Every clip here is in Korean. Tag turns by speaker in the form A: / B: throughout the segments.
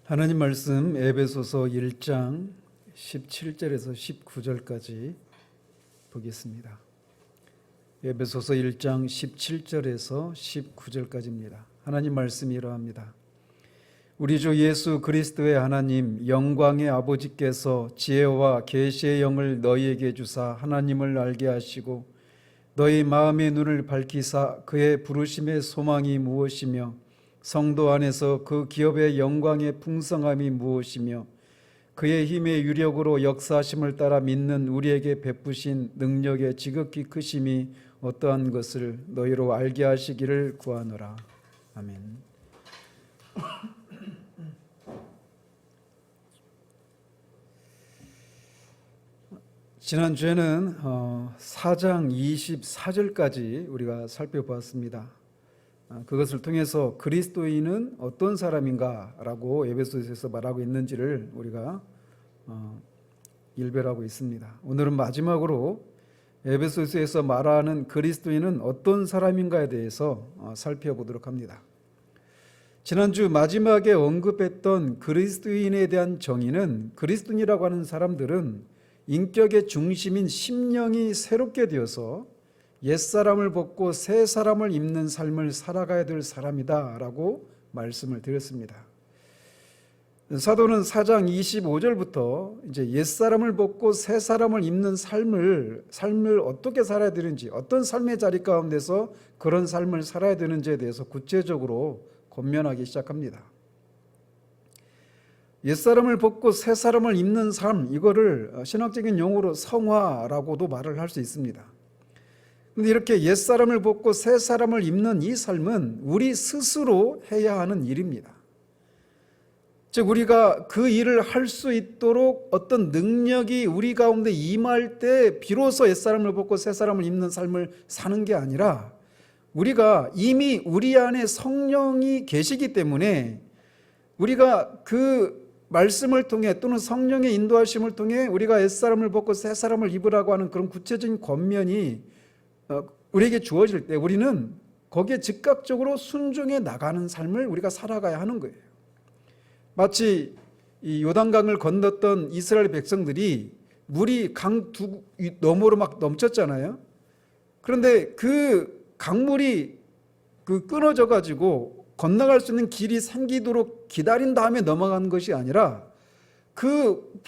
A: 하나님 말씀 에베소서 1장 17절에서 19절까지 보겠습니다. 에베소서 1장 17절에서 19절까지입니다. 하나님 말씀이 이러합니다. 우리 주 예수 그리스도의 하나님 영광의 아버지께서 지혜와 계시의 영을 너희에게 주사 하나님을 알게 하시고 너희 마음의 눈을 밝히사 그의 부르심의 소망이 무엇이며 성도 안에서 그 기업의 영광의 풍성함이 무엇이며 그의 힘의 유력으로 역사하심을 따라 믿는 우리에게 베푸신 능력의 지극히 크심이 어떠한 것을 너희로 알게 하시기를 구하노라. 아멘. 지난주에는 4장 24절까지 우리가 살펴보았습니다. 그것을 통해서 그리스도인은 어떤 사람인가라고 에베소서에서 말하고 있는지를 우리가 일별하고 있습니다. 오늘은 마지막으로 에베소서에서 말하는 그리스도인은 어떤 사람인가에 대해서 살펴보도록 합니다. 지난주 마지막에 언급했던 그리스도인에 대한 정의는 그리스도인이라고 하는 사람들은 인격의 중심인 심령이 새롭게 되어서 옛사람을 벗고 새 사람을 입는 삶을 살아가야 될 사람이다 라고 말씀을 드렸습니다. 사도는 4장 25절부터 이제 옛사람을 벗고 새 사람을 입는 삶을 어떻게 살아야 되는지, 어떤 삶의 자리 가운데서 그런 삶을 살아야 되는지에 대해서 구체적으로 권면하기 시작합니다. 옛사람을 벗고 새 사람을 입는 삶, 이거를 신학적인 용어로 성화라고도 말을 할 수 있습니다. 그런데 이렇게 옛사람을 벗고 새 사람을 입는 이 삶은 우리 스스로 해야 하는 일입니다. 즉 우리가 그 일을 할 수 있도록 어떤 능력이 우리 가운데 임할 때 비로소 옛사람을 벗고 새 사람을 입는 삶을 사는 게 아니라 우리가 이미 우리 안에 성령이 계시기 때문에 우리가 그 말씀을 통해 또는 성령의 인도하심을 통해 우리가 옛사람을 벗고 새 사람을 입으라고 하는 그런 구체적인 권면이 우리에게 주어질 때 우리는 거기에 즉각적으로 순종해 나가는 삶을 우리가 살아가야 하는 거예요. 마치 이 요단강을 건넜던 이스라엘 백성들이 물이 강 두 너머로 막 넘쳤잖아요. 그런데 그 강물이 끊어져 가지고 건너갈 수 있는 길이 생기도록 기다린 다음에 넘어가는 것이 아니라 그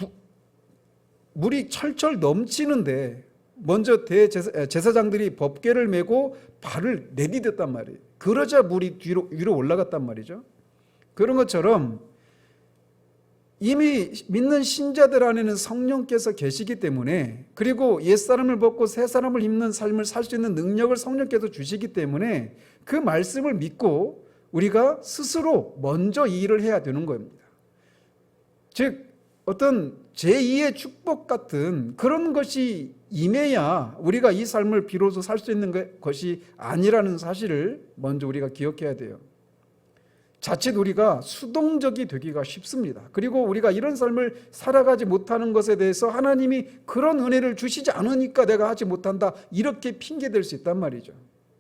A: 물이 철철 넘치는데 먼저 제사장들이 법궤를 메고 발을 내디뎠단 말이에요. 그러자 물이 위로 올라갔단 말이죠. 그런 것처럼 이미 믿는 신자들 안에는 성령께서 계시기 때문에, 그리고 옛사람을 벗고 새 사람을 입는 삶을 살 수 있는 능력을 성령께서 주시기 때문에 그 말씀을 믿고 우리가 스스로 먼저 이 일을 해야 되는 겁니다. 즉 어떤 제2의 축복 같은 그런 것이 임해야 우리가 이 삶을 비로소 살 수 있는 것이 아니라는 사실을 먼저 우리가 기억해야 돼요. 자칫 우리가 수동적이 되기가 쉽습니다. 그리고 우리가 이런 삶을 살아가지 못하는 것에 대해서 하나님이 그런 은혜를 주시지 않으니까 내가 하지 못한다, 이렇게 핑계댈 수 있단 말이죠.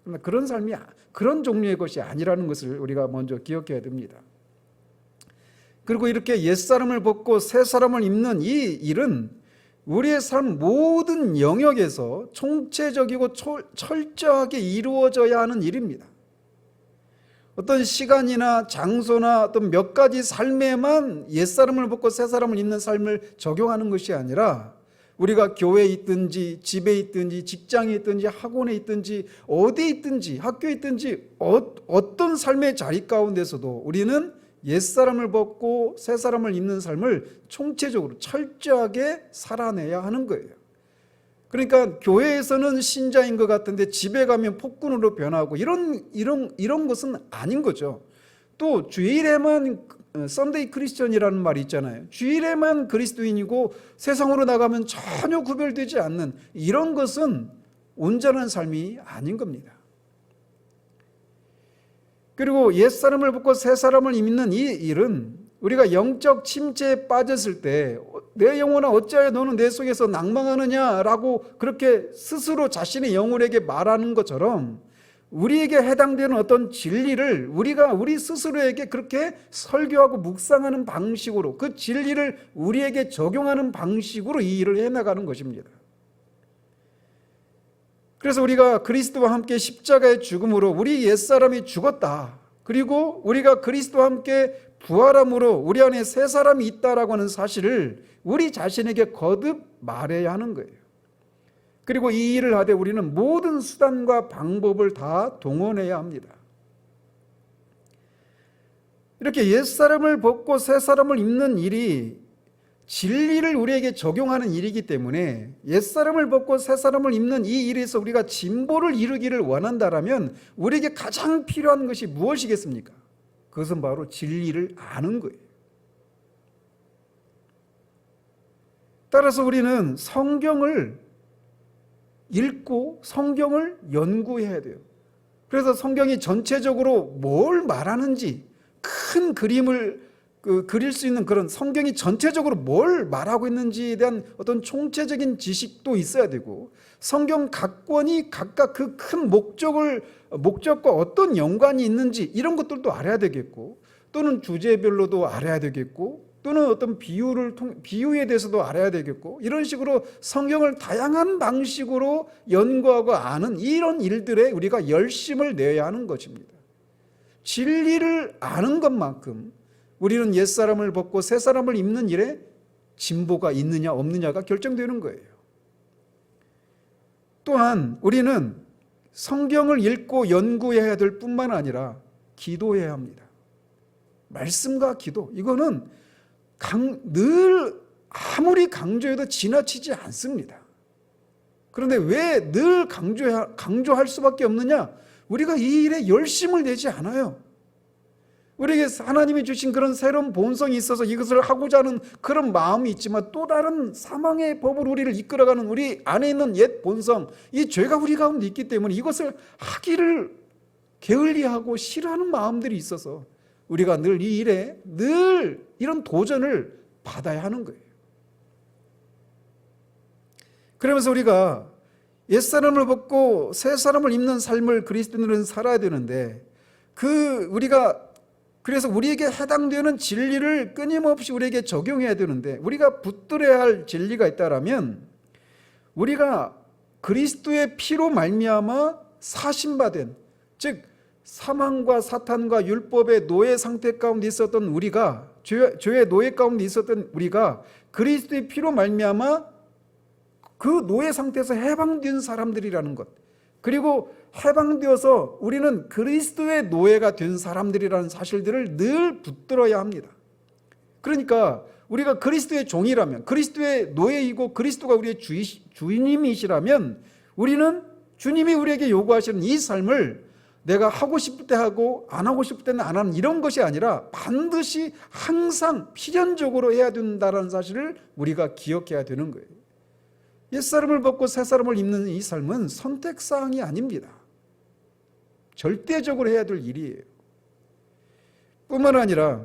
A: 그러나 그런 삶이 그런 종류의 것이 아니라는 것을 우리가 먼저 기억해야 됩니다. 그리고 이렇게 옛사람을 벗고 새 사람을 입는 이 일은 우리의 삶 모든 영역에서 총체적이고 철저하게 이루어져야 하는 일입니다. 어떤 시간이나 장소나 어떤 몇 가지 삶에만 옛사람을 벗고 새 사람을 입는 삶을 적용하는 것이 아니라 우리가 교회에 있든지 집에 있든지 직장에 있든지 학원에 있든지 어디에 있든지 학교에 있든지 어떤 삶의 자리 가운데서도 우리는 옛사람을 벗고 새 사람을 입는 삶을 총체적으로 철저하게 살아내야 하는 거예요. 그러니까 교회에서는 신자인 것 같은데 집에 가면 폭군으로 변하고 이런 것은 아닌 거죠. 또 주일에만 썬데이 크리스천이라는 말이 있잖아요. 주일에만 그리스도인이고 세상으로 나가면 전혀 구별되지 않는 이런 것은 온전한 삶이 아닌 겁니다. 그리고 옛사람을 벗고 새 사람을 입는 이 일은 우리가 영적 침체에 빠졌을 때 내 영혼아 어찌하여 너는 내 속에서 낭망하느냐라고 그렇게 스스로 자신의 영혼에게 말하는 것처럼 우리에게 해당되는 어떤 진리를 우리가 우리 스스로에게 그렇게 설교하고 묵상하는 방식으로, 그 진리를 우리에게 적용하는 방식으로 이 일을 해나가는 것입니다. 그래서 우리가 그리스도와 함께 십자가의 죽음으로 우리 옛사람이 죽었다, 그리고 우리가 그리스도와 함께 부활함으로 우리 안에 새 사람이 있다라고 하는 사실을 우리 자신에게 거듭 말해야 하는 거예요. 그리고 이 일을 하되 우리는 모든 수단과 방법을 다 동원해야 합니다. 이렇게 옛사람을 벗고 새사람을 입는 일이 진리를 우리에게 적용하는 일이기 때문에 옛사람을 벗고 새사람을 입는 이 일에서 우리가 진보를 이루기를 원한다면 우리에게 가장 필요한 것이 무엇이겠습니까? 그것은 바로 진리를 아는 거예요. 따라서 우리는 성경을 읽고 성경을 연구해야 돼요. 그래서 성경이 전체적으로 뭘 말하는지 큰 그림을 그릴 수 있는, 그런 성경이 전체적으로 뭘 말하고 있는지에 대한 어떤 총체적인 지식도 있어야 되고, 성경 각 권이 각각 그 큰 목적과 어떤 연관이 있는지 이런 것들도 알아야 되겠고, 또는 주제별로도 알아야 되겠고, 또는 어떤 비유에 대해서도 알아야 되겠고, 이런 식으로 성경을 다양한 방식으로 연구하고 아는 이런 일들에 우리가 열심을 내야 하는 것입니다. 진리를 아는 것만큼 우리는 옛사람을 벗고 새사람을 입는 일에 진보가 있느냐 없느냐가 결정되는 거예요. 또한 우리는 성경을 읽고 연구해야 될 뿐만 아니라 기도해야 합니다. 말씀과 기도, 이거는 늘 아무리 강조해도 지나치지 않습니다. 그런데 왜 늘 강조할 수밖에 없느냐? 우리가 이 일에 열심을 내지 않아요. 우리에게 하나님이 주신 그런 새로운 본성이 있어서 이것을 하고자 하는 그런 마음이 있지만, 또 다른 사망의 법으로 우리를 이끌어가는 우리 안에 있는 옛 본성, 이 죄가 우리 가운데 있기 때문에 이것을 하기를 게을리하고 싫어하는 마음들이 있어서 우리가 늘 이 일에 늘 이런 도전을 받아야 하는 거예요. 그러면서 우리가 옛사람을 벗고 새사람을 입는 삶을 그리스도인들은 살아야 되는데, 그래서 우리에게 해당되는 진리를 끊임없이 우리에게 적용해야 되는데, 우리가 붙들어야 할 진리가 있다라면, 우리가 그리스도의 피로 말미암아 사신받은, 즉 사망과 사탄과 율법의 노예 상태 가운데 있었던 우리가, 죄의 노예 가운데 있었던 우리가 그리스도의 피로 말미암아 그 노예 상태에서 해방된 사람들이라는 것, 그리고 해방되어서 우리는 그리스도의 노예가 된 사람들이라는 사실들을 늘 붙들어야 합니다. 그러니까 우리가 그리스도의 종이라면, 그리스도의 노예이고 그리스도가 우리의 주님이시라면, 우리는 주님이 우리에게 요구하시는 이 삶을 내가 하고 싶을 때 하고 안 하고 싶을 때는 안 하는 이런 것이 아니라 반드시 항상 필연적으로 해야 된다는 사실을 우리가 기억해야 되는 거예요. 옛사람을 벗고 새사람을 입는 이 삶은 선택사항이 아닙니다. 절대적으로 해야 될 일이에요. 뿐만 아니라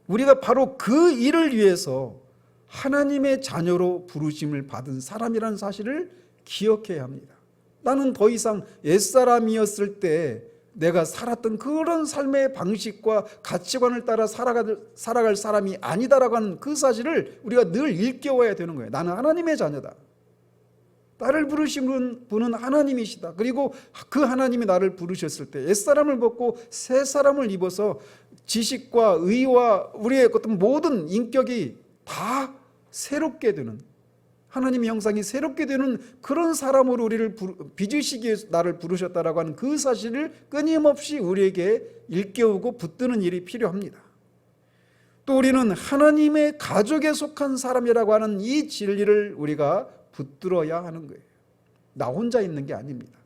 A: 우리가 바로 그 일을 위해서 하나님의 자녀로 부르심을 받은 사람이라는 사실을 기억해야 합니다. 나는 더 이상 옛사람이었을 때 내가 살았던 그런 삶의 방식과 가치관을 따라 살아갈 사람이 아니다라고 하는 그 사실을 우리가 늘 일깨워야 되는 거예요. 나는 하나님의 자녀다. 나를 부르시는 분은 하나님이시다. 그리고 그 하나님이 나를 부르셨을 때 옛사람을 벗고 새사람을 입어서 지식과 의와 우리의 어떤 모든 인격이 다 새롭게 되는, 하나님의 형상이 새롭게 되는 그런 사람으로 우리를 빚으시기 위해서 나를 부르셨다라고 하는 그 사실을 끊임없이 우리에게 일깨우고 붙드는 일이 필요합니다. 또 우리는 하나님의 가족에 속한 사람이라고 하는 이 진리를 우리가 붙들어야 하는 거예요. 나 혼자 있는 게 아닙니다.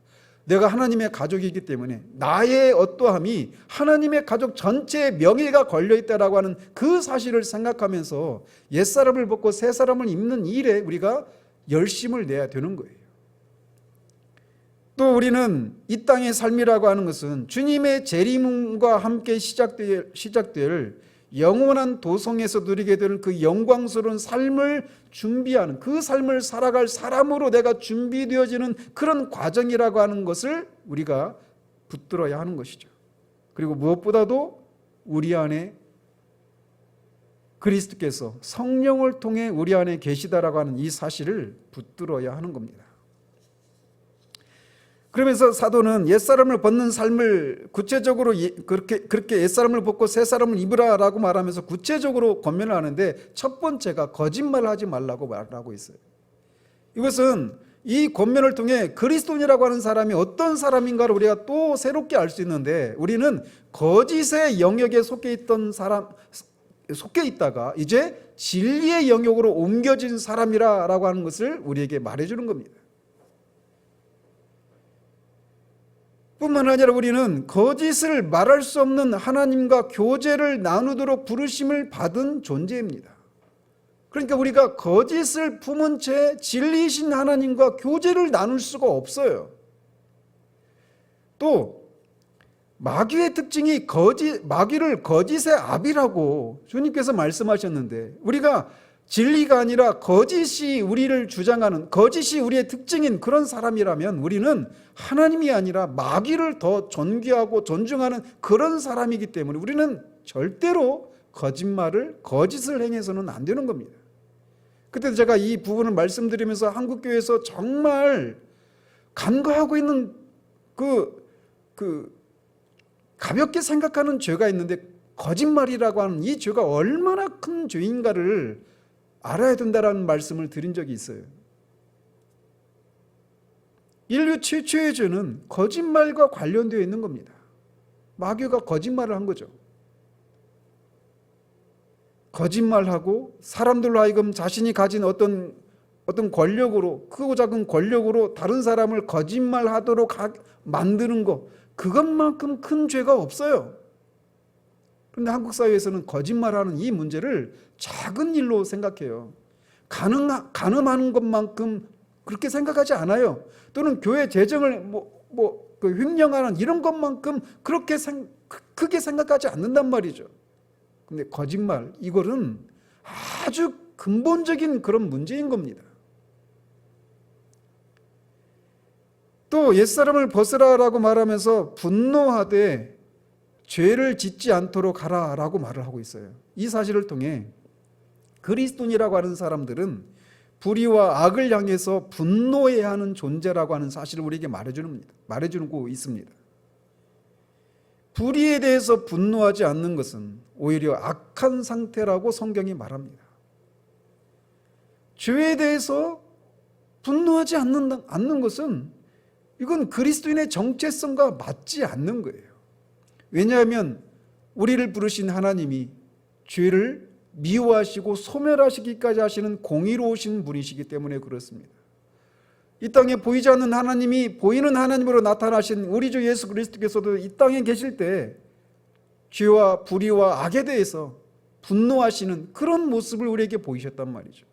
A: 내가 하나님의 가족이기 때문에 나의 어떠함이 하나님의 가족 전체의 명예가 걸려있다라고 하는 그 사실을 생각하면서 옛사람을 벗고 새사람을 입는 일에 우리가 열심을 내야 되는 거예요. 또 우리는 이 땅의 삶이라고 하는 것은 주님의 재림과 함께 시작될 영원한 도성에서 누리게 되는 그 영광스러운 삶을 준비하는, 그 삶을 살아갈 사람으로 내가 준비되어지는 그런 과정이라고 하는 것을 우리가 붙들어야 하는 것이죠. 그리고 무엇보다도 우리 안에 그리스도께서 성령을 통해 우리 안에 계시다라고 하는 이 사실을 붙들어야 하는 겁니다. 그러면서 사도는 옛사람을 벗는 삶을 구체적으로 그렇게 옛사람을 벗고 새사람을 입으라라고 말하면서 구체적으로 권면을 하는데, 첫 번째가 거짓말하지 말라고 말하고 있어요. 이것은 이 권면을 통해 그리스도인이라고 하는 사람이 어떤 사람인가를 우리가 또 새롭게 알 수 있는데, 우리는 거짓의 영역에 속해 있다가 이제 진리의 영역으로 옮겨진 사람이라고 하는 것을 우리에게 말해주는 겁니다. 뿐만 아니라 우리는 거짓을 말할 수 없는 하나님과 교제를 나누도록 부르심을 받은 존재입니다. 그러니까 우리가 거짓을 품은 채 진리이신 하나님과 교제를 나눌 수가 없어요. 또 마귀의 특징이 마귀를 거짓의 아비라고 주님께서 말씀하셨는데, 우리가 진리가 아니라 거짓이 우리를 주장하는, 거짓이 우리의 특징인 그런 사람이라면 우리는 하나님이 아니라 마귀를 더 존귀하고 존중하는 그런 사람이기 때문에 우리는 절대로 거짓을 행해서는 안 되는 겁니다. 그때 제가 이 부분을 말씀드리면서 한국교회에서 정말 간과하고 있는 가볍게 생각하는 죄가 있는데, 거짓말이라고 하는 이 죄가 얼마나 큰 죄인가를 알아야 된다라는 말씀을 드린 적이 있어요. 인류 최초의 죄는 거짓말과 관련되어 있는 겁니다. 마귀가 거짓말을 한 거죠. 거짓말하고 사람들로 하여금 자신이 가진 어떤 권력으로, 크고 작은 권력으로 다른 사람을 거짓말하도록 만드는 것, 그것만큼 큰 죄가 없어요. 그런데 한국 사회에서는 거짓말하는 이 문제를 작은 일로 생각해요. 간음하는 것만큼 그렇게 생각하지 않아요. 또는 교회 재정을 횡령하는 이런 것만큼 그렇게 크게 생각하지 않는단 말이죠. 근데 거짓말, 이거는 아주 근본적인 그런 문제인 겁니다. 또 옛사람을 벗으라라고 말하면서 분노하되 죄를 짓지 않도록 하라라고 말을 하고 있어요. 이 사실을 통해 그리스도인이라고 하는 사람들은 불의와 악을 향해서 분노해야 하는 존재라고 하는 사실을 우리에게 말해주고 있습니다. 불의에 대해서 분노하지 않는 것은 오히려 악한 상태라고 성경이 말합니다. 죄에 대해서 분노하지 않는 것은, 이건 그리스도인의 정체성과 맞지 않는 거예요. 왜냐하면 우리를 부르신 하나님이 죄를 미워하시고 소멸하시기까지 하시는 공의로우신 분이시기 때문에 그렇습니다. 이 땅에 보이지 않는 하나님이 보이는 하나님으로 나타나신 우리 주 예수 그리스도께서도 이 땅에 계실 때 죄와 불의와 악에 대해서 분노하시는 그런 모습을 우리에게 보이셨단 말이죠.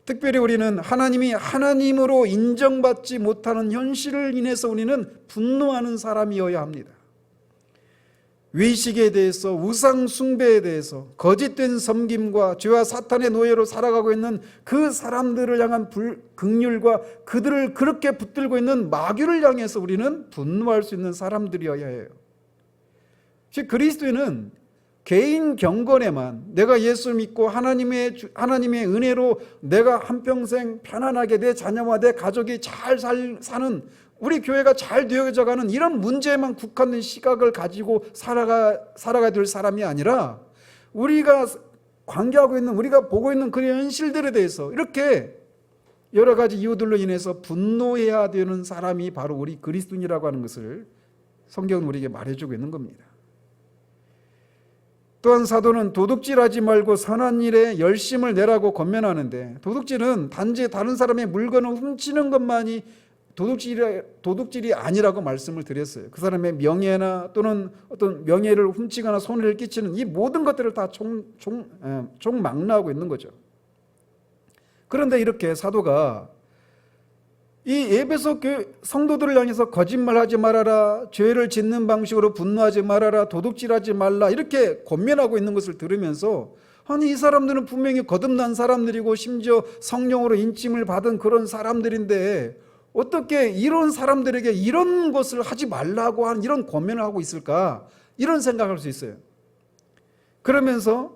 A: 특별히 우리는 하나님이 하나님으로 인정받지 못하는 현실을 인해서 우리는 분노하는 사람이어야 합니다. 외식에 대해서, 우상 숭배에 대해서, 거짓된 섬김과 죄와 사탄의 노예로 살아가고 있는 그 사람들을 향한 긍휼과 그들을 그렇게 붙들고 있는 마귀를 향해서 우리는 분노할 수 있는 사람들이어야 해요. 즉 그리스도인은 개인 경건에만, 내가 예수 믿고 하나님의 은혜로 내가 한평생 편안하게 내 자녀와 내 가족이 잘 사는, 우리 교회가 잘 되어져가는 이런 문제에만 국한된 시각을 가지고 살아가야 될 사람이 아니라, 우리가 관계하고 있는, 우리가 보고 있는 그런 현실들에 대해서 이렇게 여러 가지 이유들로 인해서 분노해야 되는 사람이 바로 우리 그리스도인이라고 하는 것을 성경은 우리에게 말해주고 있는 겁니다. 또한 사도는 도둑질하지 말고 선한 일에 열심을 내라고 권면하는데, 도둑질은 단지 다른 사람의 물건을 훔치는 것만이 도둑질이 아니라고 말씀을 드렸어요. 그 사람의 명예나 또는 어떤 명예를 훔치거나 손해를 끼치는 이 모든 것들을 다 총망라하고 있는 거죠. 그런데 이렇게 사도가 이 에베소 성도들을 향해서 거짓말하지 말아라, 죄를 짓는 방식으로 분노하지 말아라, 도둑질하지 말라, 이렇게 권면하고 있는 것을 들으면서, 아니 이 사람들은 분명히 거듭난 사람들이고 심지어 성령으로 인침을 받은 그런 사람들인데 어떻게 이런 사람들에게 이런 것을 하지 말라고 하는 이런 권면을 하고 있을까? 이런 생각할 수 있어요. 그러면서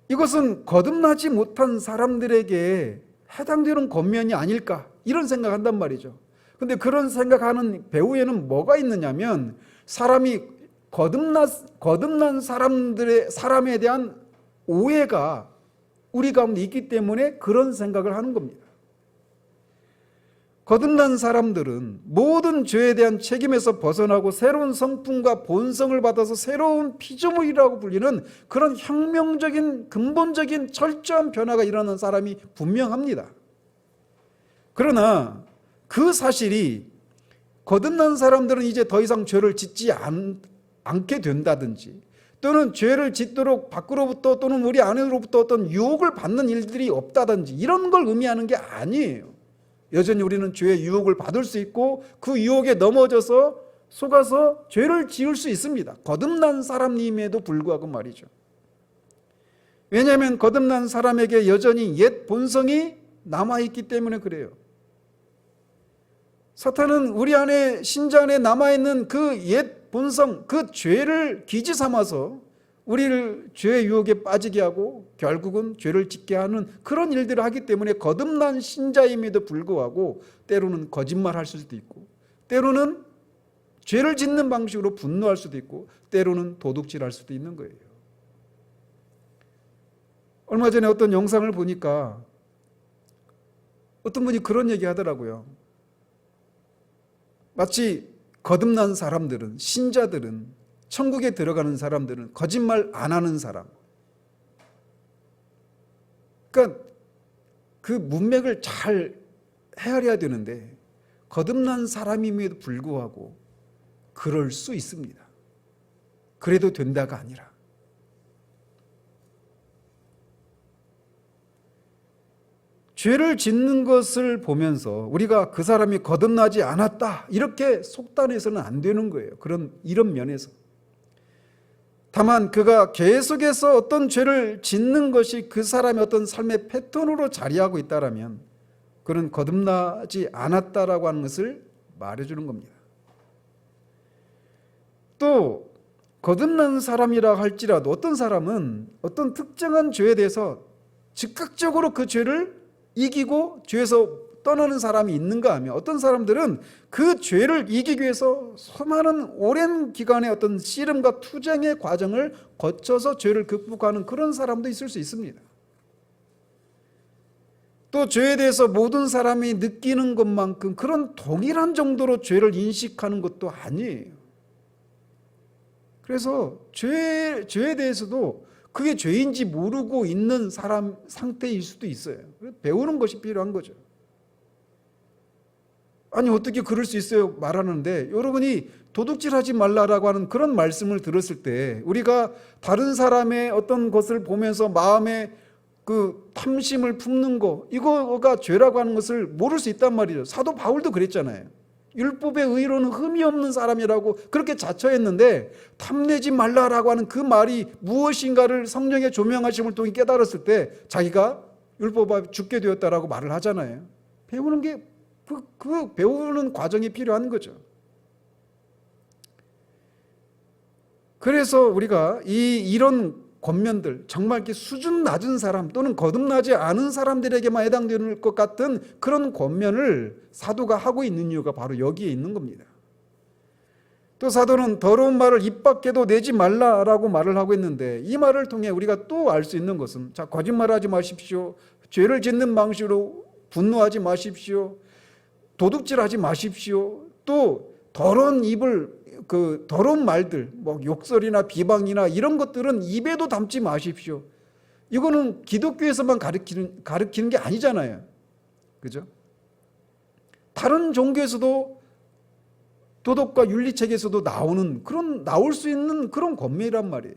A: 이것은 거듭나지 못한 사람들에게 해당되는 권면이 아닐까? 이런 생각한단 말이죠. 근데 그런 생각하는 배후에는 뭐가 있느냐면 사람이 거듭난 사람에 대한 오해가 우리 가운데 있기 때문에 그런 생각을 하는 겁니다. 거듭난 사람들은 모든 죄에 대한 책임에서 벗어나고 새로운 성품과 본성을 받아서 새로운 피조물이라고 불리는 그런 혁명적인 근본적인 철저한 변화가 일어난 사람이 분명합니다. 그러나 그 사실이 거듭난 사람들은 이제 더 이상 죄를 짓지 않게 된다든지 또는 죄를 짓도록 밖으로부터 또는 우리 안으로부터 어떤 유혹을 받는 일들이 없다든지 이런 걸 의미하는 게 아니에요. 여전히 우리는 죄의 유혹을 받을 수 있고 그 유혹에 넘어져서 속아서 죄를 지을 수 있습니다. 거듭난 사람임에도 불구하고 말이죠. 왜냐하면 거듭난 사람에게 여전히 옛 본성이 남아있기 때문에 그래요. 사탄은 우리 안에 신자 안에 남아있는 그 옛 본성, 그 죄를 기지 삼아서 우리를 죄의 유혹에 빠지게 하고 결국은 죄를 짓게 하는 그런 일들을 하기 때문에 거듭난 신자임에도 불구하고 때로는 거짓말할 수도 있고 때로는 죄를 짓는 방식으로 분노할 수도 있고 때로는 도둑질할 수도 있는 거예요. 얼마 전에 어떤 영상을 보니까 어떤 분이 그런 얘기 하더라고요. 마치 거듭난 사람들은, 신자들은, 천국에 들어가는 사람들은 거짓말 안 하는 사람. 그러니까 그 문맥을 잘 헤아려야 되는데 거듭난 사람임에도 불구하고 그럴 수 있습니다. 그래도 된다가 아니라 죄를 짓는 것을 보면서 우리가 그 사람이 거듭나지 않았다 이렇게 속단해서는 안 되는 거예요. 이런 면에서. 다만 그가 계속해서 어떤 죄를 짓는 것이 그 사람의 어떤 삶의 패턴으로 자리하고 있다라면 그는 거듭나지 않았다라고 하는 것을 말해주는 겁니다. 또 거듭난 사람이라 할지라도 어떤 사람은 어떤 특정한 죄에 대해서 즉각적으로 그 죄를 이기고 죄에서 떠나는 사람이 있는가 하면 어떤 사람들은 그 죄를 이기기 위해서 수많은 오랜 기간의 어떤 씨름과 투쟁의 과정을 거쳐서 죄를 극복하는 그런 사람도 있을 수 있습니다. 또 죄에 대해서 모든 사람이 느끼는 것만큼 그런 동일한 정도로 죄를 인식하는 것도 아니에요. 그래서 죄에 대해서도 그게 죄인지 모르고 있는 사람 상태일 수도 있어요. 배우는 것이 필요한 거죠. 아니 어떻게 그럴 수 있어요? 말하는데 여러분이 도둑질하지 말라라고 하는 그런 말씀을 들었을 때 우리가 다른 사람의 어떤 것을 보면서 마음에 그 탐심을 품는 거 이거가 죄라고 하는 것을 모를 수 있단 말이죠. 사도 바울도 그랬잖아요. 율법의 의로는 흠이 없는 사람이라고 그렇게 자처했는데 탐내지 말라라고 하는 그 말이 무엇인가를 성령의 조명하심을 통해 깨달았을 때 자기가 율법 앞에 죽게 되었다라고 말을 하잖아요. 배우는 게 그 배우는 과정이 필요한 거죠. 그래서 우리가 이런 권면들 정말 이렇게 수준 낮은 사람 또는 거듭나지 않은 사람들에게만 해당되는 것 같은 그런 권면을 사도가 하고 있는 이유가 바로 여기에 있는 겁니다. 또 사도는 더러운 말을 입 밖에도 내지 말라라고 말을 하고 있는데 이 말을 통해 우리가 또 알 수 있는 것은 자 거짓말하지 마십시오. 죄를 짓는 방식으로 분노하지 마십시오. 도둑질하지 마십시오. 또 더러운 더러운 말들, 뭐 욕설이나 비방이나 이런 것들은 입에도 담지 마십시오. 이거는 기독교에서만 가르치는 게 아니잖아요. 그죠? 다른 종교에서도 도덕과 윤리책에서도 나올 수 있는 그런 권면이란 말이에요.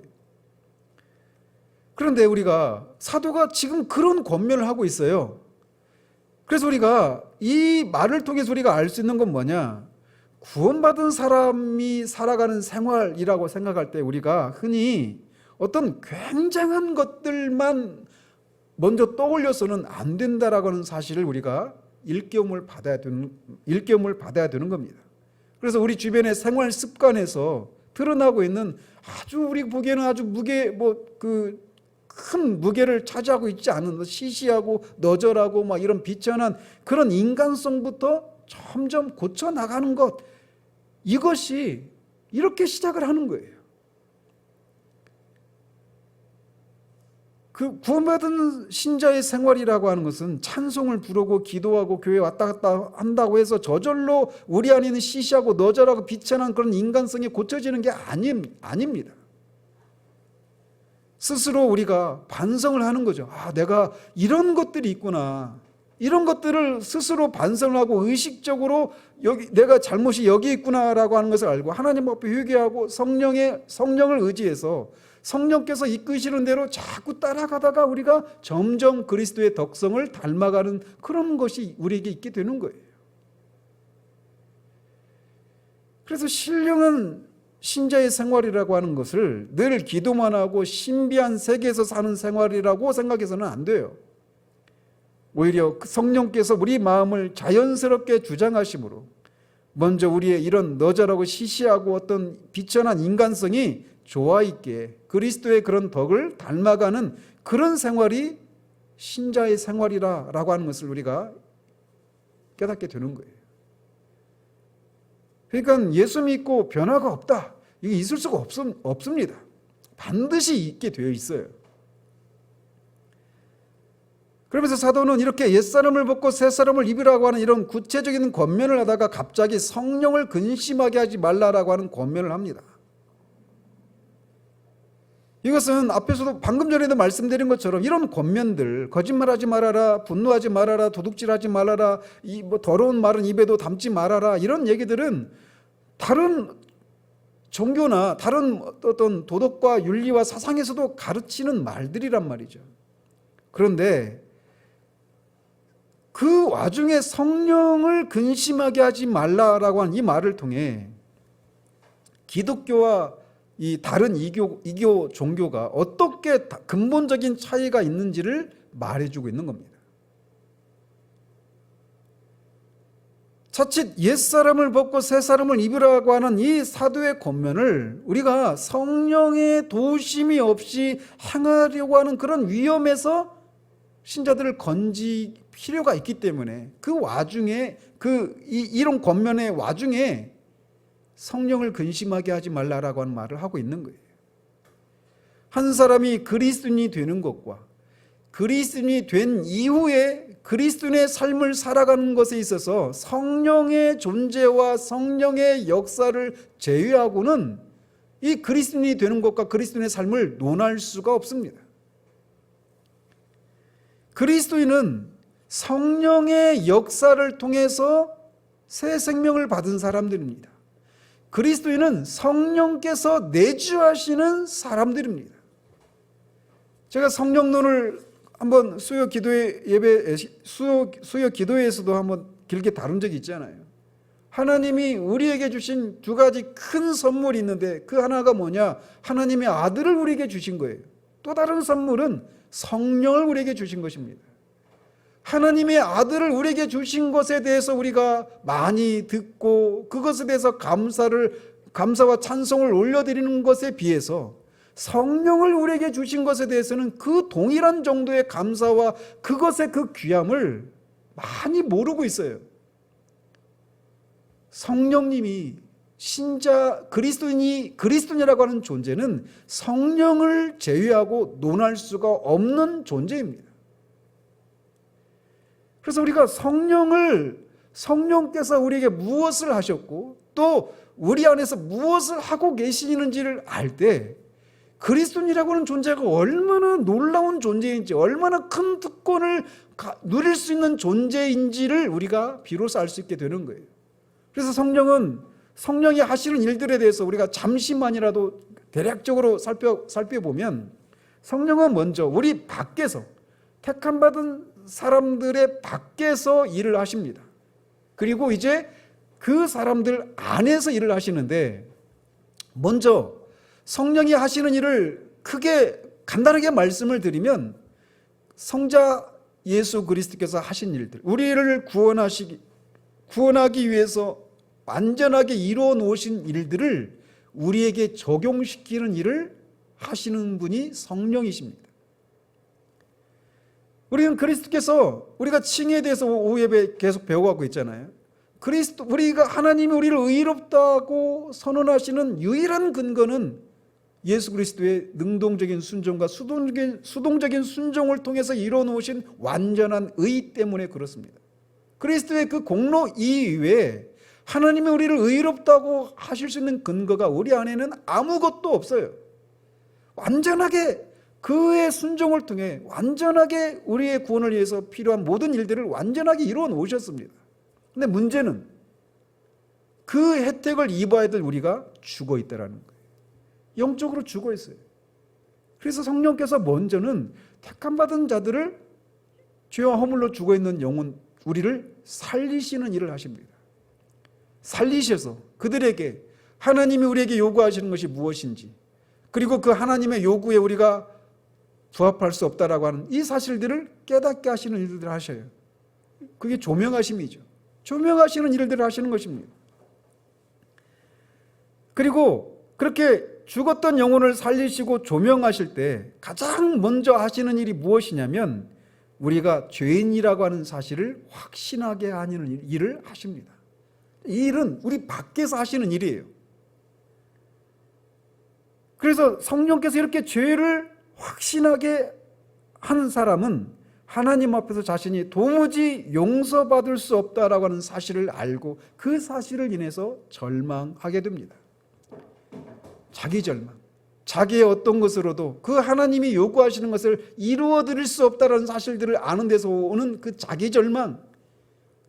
A: 그런데 우리가 사도가 지금 그런 권면을 하고 있어요. 그래서 우리가 이 말을 통해서 우리가 알 수 있는 건 뭐냐? 구원받은 사람이 살아가는 생활이라고 생각할 때 우리가 흔히 어떤 굉장한 것들만 먼저 떠올려서는 안 된다라고 하는 사실을 우리가 일깨움을 받아야 되는 겁니다. 그래서 우리 주변의 생활 습관에서 드러나고 있는 아주 우리 보기에는 아주 큰 무게를 차지하고 있지 않은 시시하고 너절하고 막 이런 비천한 그런 인간성부터 점점 고쳐 나가는 것, 이것이 이렇게 시작을 하는 거예요. 그 구원받은 신자의 생활이라고 하는 것은 찬송을 부르고 기도하고 교회 왔다 갔다 한다고 해서 저절로 우리 안에 있는 시시하고 너절하고 비천한 그런 인간성이 고쳐지는 게 아닙니다. 스스로 우리가 반성을 하는 거죠. 내가 이런 것들이 있구나. 이런 것들을 스스로 반성을 하고 의식적으로 내가 잘못이 여기 있구나라고 하는 것을 알고 하나님 앞에 회개하고 성령을 의지해서 성령께서 이끄시는 대로 자꾸 따라가다가 우리가 점점 그리스도의 덕성을 닮아가는 그런 것이 우리에게 있게 되는 거예요. 그래서 신령한 신자의 생활이라고 하는 것을 늘 기도만 하고 신비한 세계에서 사는 생활이라고 생각해서는 안 돼요. 오히려 성령께서 우리 마음을 자연스럽게 주장하심으로 먼저 우리의 이런 너절하고 시시하고 어떤 비천한 인간성이 조화 있게 그리스도의 그런 덕을 닮아가는 그런 생활이 신자의 생활이라고 하는 것을 우리가 깨닫게 되는 거예요. 그러니까 예수 믿고 변화가 없다, 이게 있을 수가 없습니다. 반드시 있게 되어 있어요. 그러면서 사도는 이렇게 옛사람을 벗고 새사람을 입으라고 하는 이런 구체적인 권면을 하다가 갑자기 성령을 근심하게 하지 말라라고 하는 권면을 합니다. 이것은 앞에서도 방금 전에도 말씀드린 것처럼 이런 권면들, 거짓말하지 말아라, 분노하지 말아라, 도둑질하지 말아라, 더러운 말은 입에도 담지 말아라, 이런 얘기들은 다른 종교나 다른 어떤 도덕과 윤리와 사상에서도 가르치는 말들이란 말이죠. 그런데 그 와중에 성령을 근심하게 하지 말라라고 하는 이 말을 통해 기독교와 이 다른 이교 종교가 어떻게 근본적인 차이가 있는지를 말해주고 있는 겁니다. 자칫 옛사람을 벗고 새사람을 입으라고 하는 이 사도의 권면을 우리가 성령의 도우심이 없이 행하려고 하는 그런 위험에서 신자들을 건질 필요가 있기 때문에 그 와중에 이런 권면의 와중에 성령을 근심하게 하지 말라라고 하는 말을 하고 있는 거예요. 한 사람이 그리스도인이 되는 것과 그리스도인이 된 이후에 그리스도인의 삶을 살아가는 것에 있어서 성령의 존재와 성령의 역사를 제외하고는 이 그리스도인이 되는 것과 그리스도인의 삶을 논할 수가 없습니다. 그리스도인은 성령의 역사를 통해서 새 생명을 받은 사람들입니다. 그리스도인은 성령께서 내주하시는 사람들입니다. 제가 성령론을 한번 수요 기도회에서도 한번 길게 다룬 적이 있잖아요. 하나님이 우리에게 주신 두 가지 큰 선물이 있는데 그 하나가 뭐냐? 하나님의 아들을 우리에게 주신 거예요. 또 다른 선물은 성령을 우리에게 주신 것입니다. 하나님의 아들을 우리에게 주신 것에 대해서 우리가 많이 듣고 그것에 대해서 감사와 찬송을 올려드리는 것에 비해서 성령을 우리에게 주신 것에 대해서는 그 동일한 정도의 감사와 그것의 그 귀함을 많이 모르고 있어요. 성령님이 그리스도인이라고 하는 존재는 성령을 제외하고 논할 수가 없는 존재입니다. 그래서 우리가 성령께서 우리에게 무엇을 하셨고 또 우리 안에서 무엇을 하고 계시는지를 알 때 그리스도인이라고 하는 존재가 얼마나 놀라운 존재인지, 얼마나 큰 특권을 누릴 수 있는 존재인지를 우리가 비로소 알 수 있게 되는 거예요. 그래서 성령이 하시는 일들에 대해서 우리가 잠시만이라도 대략적으로 살펴보면 성령은 먼저 우리 밖에서 택함받은 사람들의 밖에서 일을 하십니다. 그리고 이제 그 사람들 안에서 일을 하시는데, 먼저 성령이 하시는 일을 간단하게 말씀을 드리면 성자 예수 그리스도께서 하신 일들, 우리를 구원하기 위해서 완전하게 이루어 놓으신 일들을 우리에게 적용시키는 일을 하시는 분이 성령이십니다. 우리는 그리스도께서, 우리가 칭의에 대해서 오후 예배 계속 배워가고 있잖아요. 우리가 하나님이 우리를 의롭다고 선언하시는 유일한 근거는 예수 그리스도의 능동적인 순종과 수동적인 순종을 통해서 이루어 놓으신 완전한 의 때문에 그렇습니다. 그리스도의 그 공로 이외에 하나님이 우리를 의롭다고 하실 수 있는 근거가 우리 안에는 아무것도 없어요. 완전하게 그의 순종을 통해 완전하게 우리의 구원을 위해서 필요한 모든 일들을 완전하게 이루어 놓으셨습니다. 근데 문제는 그 혜택을 입어야 될 우리가 죽어 있다라는 거예요. 영적으로 죽어 있어요. 그래서 성령께서 먼저는 택함받은 자들을 죄와 허물로 죽어 있는 영혼, 우리를 살리시는 일을 하십니다. 살리셔서 그들에게 하나님이 우리에게 요구하시는 것이 무엇인지, 그리고 그 하나님의 요구에 우리가 부합할 수 없다라고 하는 이 사실들을 깨닫게 하시는 일들을 하셔요. 그게 조명하심이죠. 조명하시는 일들을 하시는 것입니다. 그리고 그렇게 죽었던 영혼을 살리시고 조명하실 때 가장 먼저 하시는 일이 무엇이냐면 우리가 죄인이라고 하는 사실을 확신하게 하는 일을 하십니다. 이 일은 우리 밖에서 하시는 일이에요. 그래서 성령께서 이렇게 죄를 확신하게 하는 사람은 하나님 앞에서 자신이 도무지 용서받을 수 없다라고 하는 사실을 알고 그 사실을 인해서 절망하게 됩니다. 자기 절망, 자기의 어떤 것으로도 그 하나님이 요구하시는 것을 이루어 드릴 수 없다라는 사실들을 아는 데서 오는 그 자기 절망,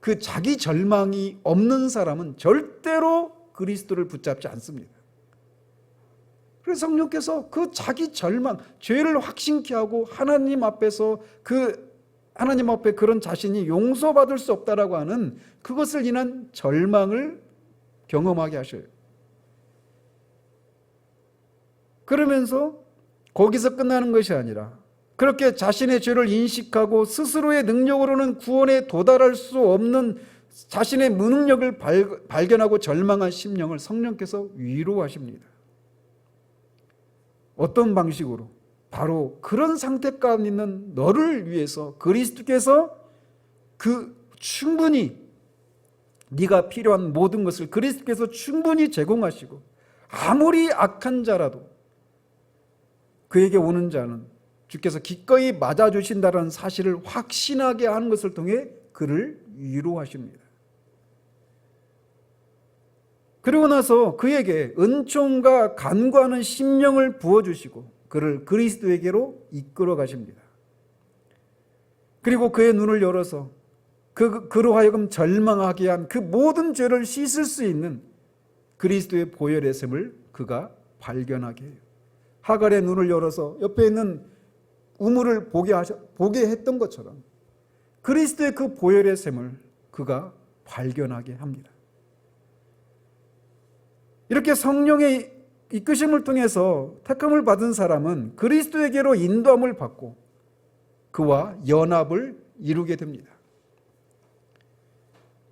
A: 그 자기 절망이 없는 사람은 절대로 그리스도를 붙잡지 않습니다. 그래서 성령께서 그 자기 절망, 죄를 확신케 하고 하나님 앞에서 하나님 앞에 그런 자신이 용서받을 수 없다라고 하는 그것을 인한 절망을 경험하게 하셔요. 그러면서 거기서 끝나는 것이 아니라 그렇게 자신의 죄를 인식하고 스스로의 능력으로는 구원에 도달할 수 없는 자신의 무능력을 발견하고 절망한 심령을 성령께서 위로하십니다. 어떤 방식으로? 바로 그런 상태 가운데 있는 너를 위해서 그리스도께서 충분히 네가 필요한 모든 것을 그리스도께서 충분히 제공하시고 아무리 악한 자라도 그에게 오는 자는 주께서 기꺼이 맞아주신다는 사실을 확신하게 하는 것을 통해 그를 위로하십니다. 그리고 나서 그에게 은총과 간구하는 심령을 부어주시고 그를 그리스도에게로 이끌어 가십니다. 그리고 그의 눈을 열어서 그로 하여금 절망하게 한 그 모든 죄를 씻을 수 있는 그리스도의 보혈의 샘을 그가 발견하게 해요. 하갈의 눈을 열어서 옆에 있는 우물을 보게 했던 것처럼 그리스도의 그 보혈의 샘을 그가 발견하게 합니다. 이렇게 성령의 이끄심을 통해서 택함을 받은 사람은 그리스도에게로 인도함을 받고 그와 연합을 이루게 됩니다.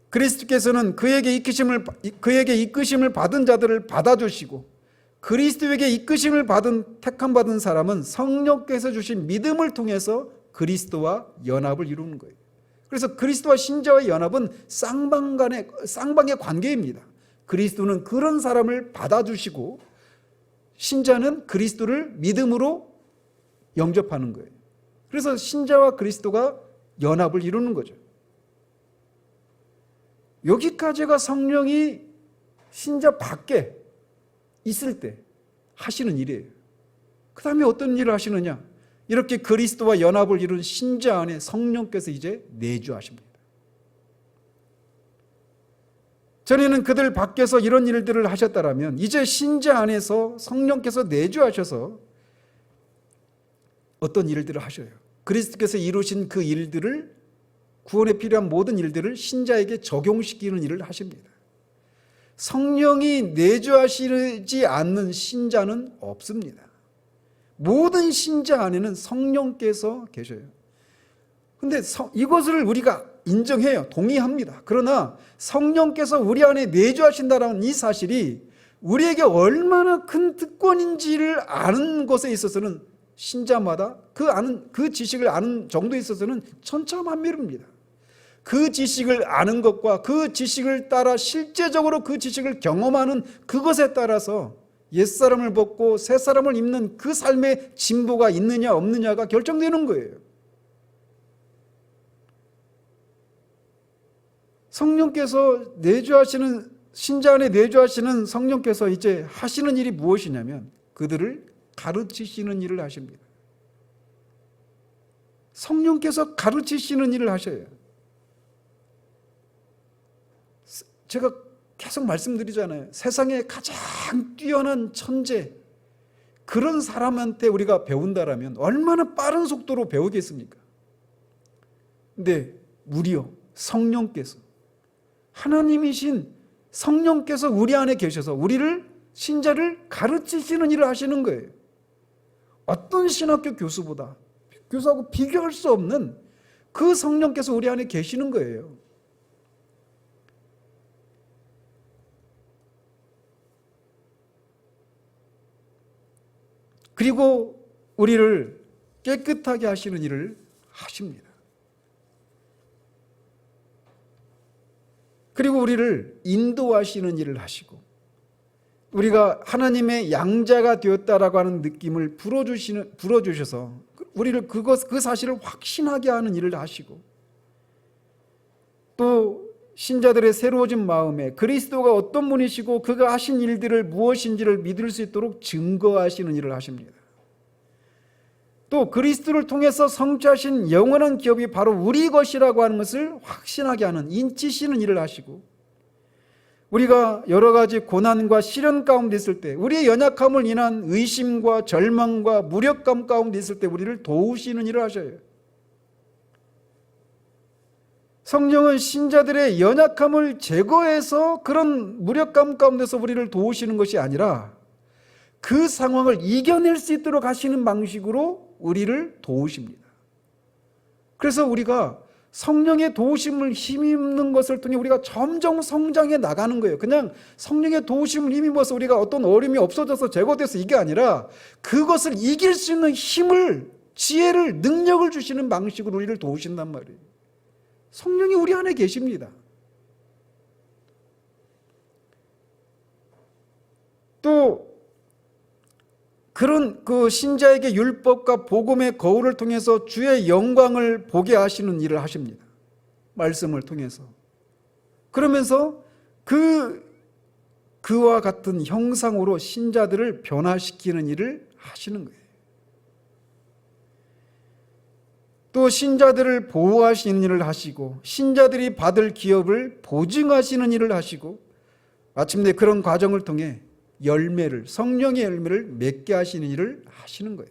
A: 그리스도께서는 그에게 이끄심을 받은 자들을 받아주시고 그리스도에게 이끄심을 받은 택함 받은 사람은 성령께서 주신 믿음을 통해서 그리스도와 연합을 이루는 거예요. 그래서 그리스도와 신자의 연합은 쌍방의 관계입니다. 그리스도는 그런 사람을 받아주시고 신자는 그리스도를 믿음으로 영접하는 거예요. 그래서 신자와 그리스도가 연합을 이루는 거죠. 여기까지가 성령이 신자 밖에 있을 때 하시는 일이에요. 그 다음에 어떤 일을 하시느냐? 이렇게 그리스도와 연합을 이룬 신자 안에 성령께서 이제 내주하십니다. 전에는 그들 밖에서 이런 일들을 하셨다면 이제 신자 안에서 성령께서 내주하셔서 어떤 일들을 하셔요. 그리스도께서 이루신 그 일들을, 구원에 필요한 모든 일들을 신자에게 적용시키는 일을 하십니다. 성령이 내주하시지 않는 신자는 없습니다. 모든 신자 안에는 성령께서 계셔요. 근데 이것을 우리가 인정해요. 동의합니다. 그러나 성령께서 우리 안에 내주하신다는 이 사실이 우리에게 얼마나 큰 특권인지를 아는 것에 있어서는 신자마다 그 지식을 아는 정도에 있어서는 천차만별입니다. 그 지식을 아는 것과 그 지식을 따라 실제적으로 그 지식을 경험하는 그것에 따라서 옛사람을 벗고 새사람을 입는 그 삶의 진보가 있느냐 없느냐가 결정되는 거예요. 성령께서 내주하시는, 신자 안에 내주하시는 성령께서 이제 하시는 일이 무엇이냐면 그들을 가르치시는 일을 하십니다. 성령께서 가르치시는 일을 하셔요. 제가 계속 말씀드리잖아요. 세상에 가장 뛰어난 천재, 그런 사람한테 우리가 배운다라면 얼마나 빠른 속도로 배우겠습니까? 근데 무려 성령께서, 하나님이신 성령께서 우리 안에 계셔서 우리를, 신자를 가르치시는 일을 하시는 거예요. 어떤 신학교 교수하고 비교할 수 없는 그 성령께서 우리 안에 계시는 거예요. 그리고 우리를 깨끗하게 하시는 일을 하십니다. 그리고 우리를 인도하시는 일을 하시고, 우리가 하나님의 양자가 되었다라고 하는 느낌을 불어주셔서 우리를 그 사실을 확신하게 하는 일을 하시고, 또 신자들의 새로워진 마음에 그리스도가 어떤 분이시고 그가 하신 일들을 무엇인지를 믿을 수 있도록 증거하시는 일을 하십니다. 또 그리스도를 통해서 성취하신 영원한 기업이 바로 우리 것이라고 하는 것을 확신하게 하는, 인치시는 일을 하시고, 우리가 여러 가지 고난과 시련 가운데 있을 때, 우리의 연약함을 인한 의심과 절망과 무력감 가운데 있을 때 우리를 도우시는 일을 하셔요. 성령은 신자들의 연약함을 제거해서 그런 무력감 가운데서 우리를 도우시는 것이 아니라 그 상황을 이겨낼 수 있도록 하시는 방식으로 우리를 도우십니다. 그래서 우리가 성령의 도우심을 힘입는 것을 통해 우리가 점점 성장해 나가는 거예요. 그냥 성령의 도우심을 힘입어서 우리가 어떤 어려움이 없어져서 제거돼서 이게 아니라 그것을 이길 수 있는 힘을, 지혜를, 능력을 주시는 방식으로 우리를 도우신단 말이에요. 성령이 우리 안에 계십니다. 또 그런 그 신자에게 율법과 복음의 거울을 통해서 주의 영광을 보게 하시는 일을 하십니다. 말씀을 통해서. 그러면서 그와 같은 형상으로 신자들을 변화시키는 일을 하시는 거예요. 또 신자들을 보호하시는 일을 하시고, 신자들이 받을 기업을 보증하시는 일을 하시고, 마침내 그런 과정을 통해 성령의 열매를 맺게 하시는 일을 하시는 거예요.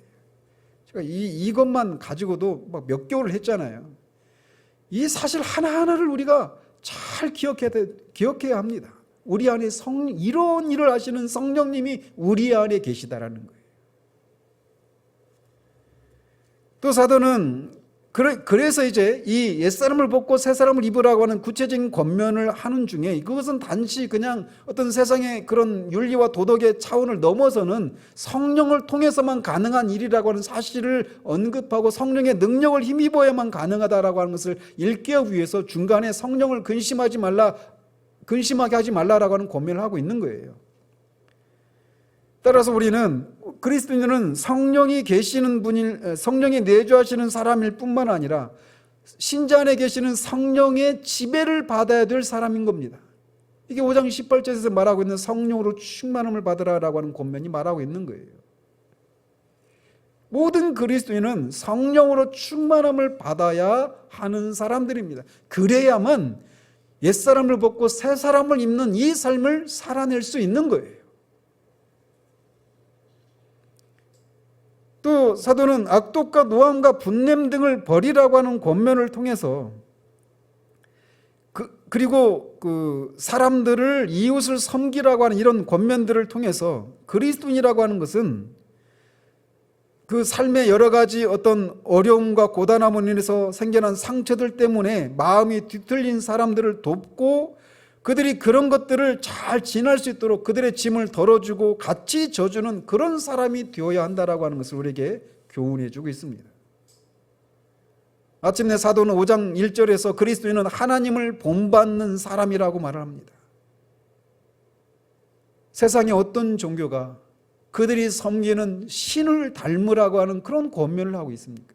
A: 제가 이것만 가지고도 막 몇 개월을 했잖아요. 이 사실 하나하나를 우리가 잘 기억해야 합니다. 우리 안에 이런 일을 하시는 성령님이 우리 안에 계시다라는 거예요. 또 사도는 그래서 이제 이 옛사람을 벗고 새사람을 입으라고 하는 구체적인 권면을 하는 중에, 그것은 단지 그냥 어떤 세상의 그런 윤리와 도덕의 차원을 넘어서는 성령을 통해서만 가능한 일이라고 하는 사실을 언급하고 성령의 능력을 힘입어야만 가능하다라고 하는 것을 일깨우기 위해서 중간에 성령을 근심하게 하지 말라라고 하는 권면을 하고 있는 거예요. 따라서 우리는 그리스도인은 성령이 내주하시는 사람일 뿐만 아니라 신자 안에 계시는 성령의 지배를 받아야 될 사람인 겁니다. 이게 5장 18절에서 말하고 있는 성령으로 충만함을 받으라라고 하는 권면이 말하고 있는 거예요. 모든 그리스도인은 성령으로 충만함을 받아야 하는 사람들입니다. 그래야만 옛사람을 벗고 새사람을 입는 이 삶을 살아낼 수 있는 거예요. 또 사도는 악독과 노함과 분냄 등을 버리라고 하는 권면을 통해서 그리고 그 사람들을, 이웃을 섬기라고 하는 이런 권면들을 통해서 그리스도인이라고 하는 것은 그 삶의 여러 가지 어떤 어려움과 고단함으로 인해서 생겨난 상처들 때문에 마음이 뒤틀린 사람들을 돕고 그들이 그런 것들을 잘 지날 수 있도록 그들의 짐을 덜어주고 같이 져주는 그런 사람이 되어야 한다라고 하는 것을 우리에게 교훈해 주고 있습니다. 마침내 사도는 5장 1절에서 그리스도인은 하나님을 본받는 사람이라고 말을 합니다. 세상의 어떤 종교가 그들이 섬기는 신을 닮으라고 하는 그런 권면을 하고 있습니까?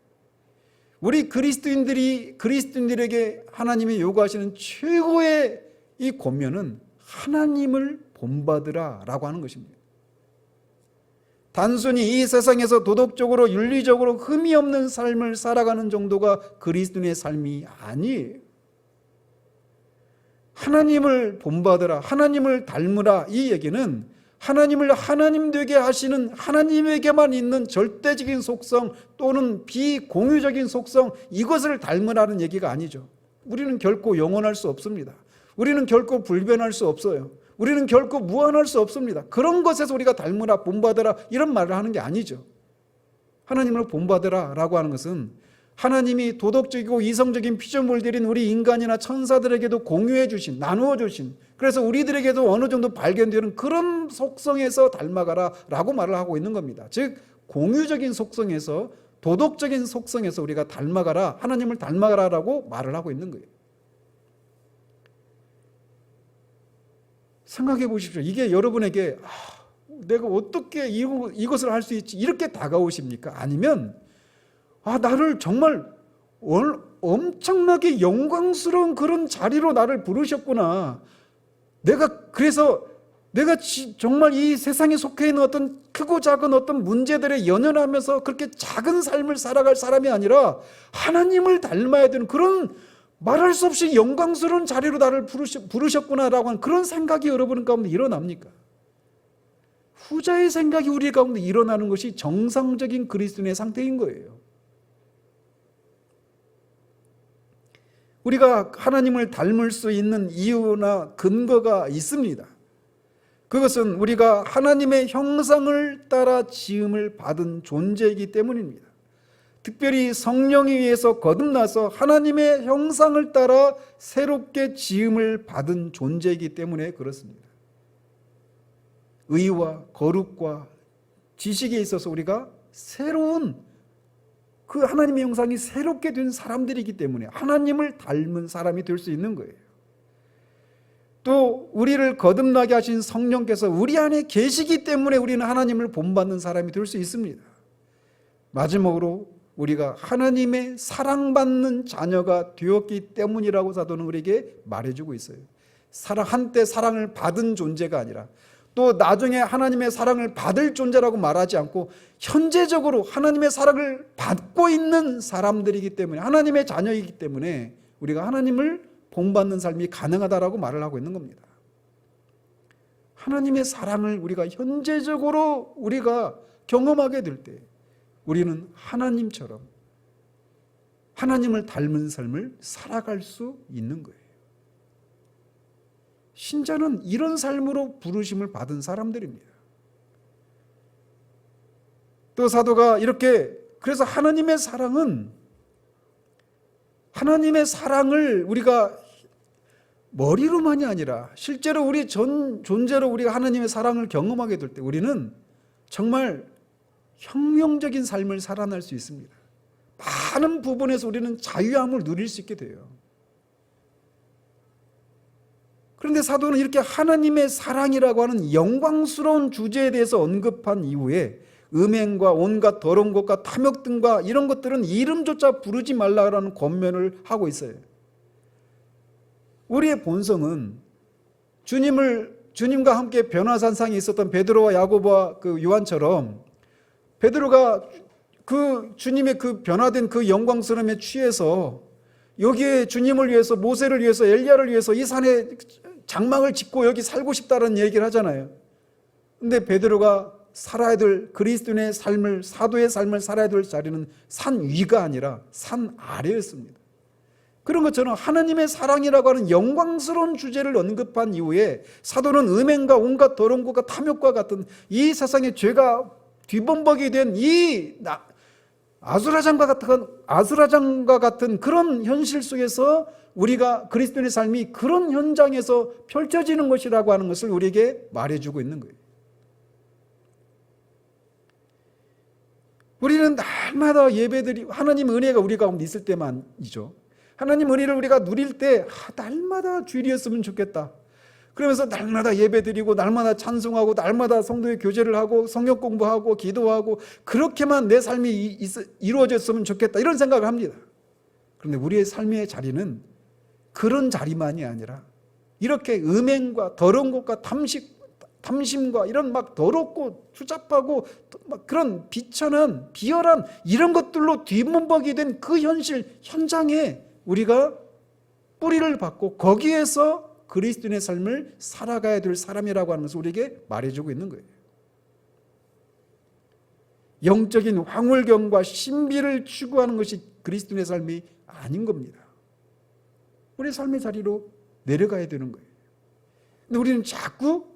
A: 우리 그리스도인들에게 하나님이 요구하시는 최고의 이 권면은 하나님을 본받으라 라고 하는 것입니다. 단순히 이 세상에서 도덕적으로 윤리적으로 흠이 없는 삶을 살아가는 정도가 그리스도인의 삶이 아니에요. 하나님을 본받으라, 하나님을 닮으라, 이 얘기는 하나님을 하나님 되게 하시는 하나님에게만 있는 절대적인 속성 또는 비공유적인 속성, 이것을 닮으라는 얘기가 아니죠. 우리는 결코 영원할 수 없습니다. 우리는 결코 불변할 수 없어요. 우리는 결코 무한할 수 없습니다. 그런 것에서 우리가 닮으라, 본받으라 이런 말을 하는 게 아니죠. 하나님을 본받으라 라고 하는 것은 하나님이 도덕적이고 이성적인 피조물을 들인 우리 인간이나 천사들에게도 공유해 주신, 나누어 주신, 그래서 우리들에게도 어느 정도 발견되는 그런 속성에서 닮아가라 라고 말을 하고 있는 겁니다. 즉 공유적인 속성에서, 도덕적인 속성에서 우리가 닮아가라, 하나님을 닮아가라 라고 말을 하고 있는 거예요. 생각해 보십시오. 이게 여러분에게 내가 어떻게 이것을 할 수 있지 이렇게 다가오십니까? 아니면 나를 정말 엄청나게 영광스러운 그런 자리로 나를 부르셨구나. 그래서 내가 정말 이 세상에 속해 있는 어떤 크고 작은 어떤 문제들에 연연하면서 그렇게 작은 삶을 살아갈 사람이 아니라 하나님을 닮아야 되는 그런 말할 수 없이 영광스러운 자리로 나를 부르셨구나라고 하는 그런 생각이 여러분 가운데 일어납니까? 후자의 생각이 우리 가운데 일어나는 것이 정상적인 그리스도인의 상태인 거예요. 우리가 하나님을 닮을 수 있는 이유나 근거가 있습니다. 그것은 우리가 하나님의 형상을 따라 지음을 받은 존재이기 때문입니다. 특별히 성령에 의해서 거듭나서 하나님의 형상을 따라 새롭게 지음을 받은 존재이기 때문에 그렇습니다. 의와 거룩과 지식에 있어서 우리가 새로운 그 하나님의 형상이 새롭게 된 사람들이기 때문에 하나님을 닮은 사람이 될 수 있는 거예요. 또 우리를 거듭나게 하신 성령께서 우리 안에 계시기 때문에 우리는 하나님을 본받는 사람이 될 수 있습니다. 마지막으로 우리가 하나님의 사랑받는 자녀가 되었기 때문이라고 사도는 우리에게 말해주고 있어요. 한때 사랑을 받은 존재가 아니라 또 나중에 하나님의 사랑을 받을 존재라고 말하지 않고 현재적으로 하나님의 사랑을 받고 있는 사람들이기 때문에, 하나님의 자녀이기 때문에 우리가 하나님을 본받는 삶이 가능하다라고 말을 하고 있는 겁니다. 하나님의 사랑을 우리가 현재적으로 우리가 경험하게 될 때 우리는 하나님처럼 하나님을 닮은 삶을 살아갈 수 있는 거예요. 신자는 이런 삶으로 부르심을 받은 사람들입니다. 또 사도가 이렇게, 그래서 하나님의 사랑을 우리가 머리로만이 아니라 실제로 우리 존재로 우리가 하나님의 사랑을 경험하게 될 때 우리는 정말 혁명적인 삶을 살아날 수 있습니다. 많은 부분에서 우리는 자유함을 누릴 수 있게 돼요. 그런데 사도는 이렇게 하나님의 사랑이라고 하는 영광스러운 주제에 대해서 언급한 이후에 음행과 온갖 더러운 것과 탐욕 등과 이런 것들은 이름조차 부르지 말라라는 권면을 하고 있어요. 우리의 본성은 주님과 함께 변화산상에 있었던 베드로와 야고보와 그 요한처럼 베드로가 그 주님의 그 변화된 그 영광스러움에 취해서 여기에 주님을 위해서, 모세를 위해서, 엘리야를 위해서 이 산에 장막을 짓고 여기 살고 싶다는 얘기를 하잖아요. 근데 베드로가 살아야 될 그리스도인의 삶을, 사도의 삶을 살아야 될 자리는 산 위가 아니라 산 아래였습니다. 그런 것처럼 하나님의 사랑이라고 하는 영광스러운 주제를 언급한 이후에 사도는 음행과 온갖 더러운 것과 탐욕과 같은 이 세상의 죄가 뒤범벅이 된 이 아수라장과 같은 그런 현실 속에서 우리가 그리스도인의 삶이 그런 현장에서 펼쳐지는 것이라고 하는 것을 우리에게 말해주고 있는 거예요. 우리는 날마다 예배드리고 하나님 은혜가 우리 가운데 있을 때만이죠. 하나님 은혜를 우리가 누릴 때 날마다 주일이었으면 좋겠다. 그러면서 날마다 예배드리고 날마다 찬송하고 날마다 성도의 교제를 하고 성경 공부하고 기도하고 그렇게만 내 삶이 이루어졌으면 좋겠다 이런 생각을 합니다. 그런데 우리의 삶의 자리는 그런 자리만이 아니라 이렇게 음행과 더러운 것과 탐심과 이런 막 더럽고 추잡하고 막 그런 비천한 비열한 이런 것들로 뒷문벅이 된 그 현장에 우리가 뿌리를 받고 거기에서 그리스도인의 삶을 살아가야 될 사람이라고 하는 것을 우리에게 말해주고 있는 거예요. 영적인 황홀경과 신비를 추구하는 것이 그리스도인의 삶이 아닌 겁니다. 우리 삶의 자리로 내려가야 되는 거예요. 근데 우리는 자꾸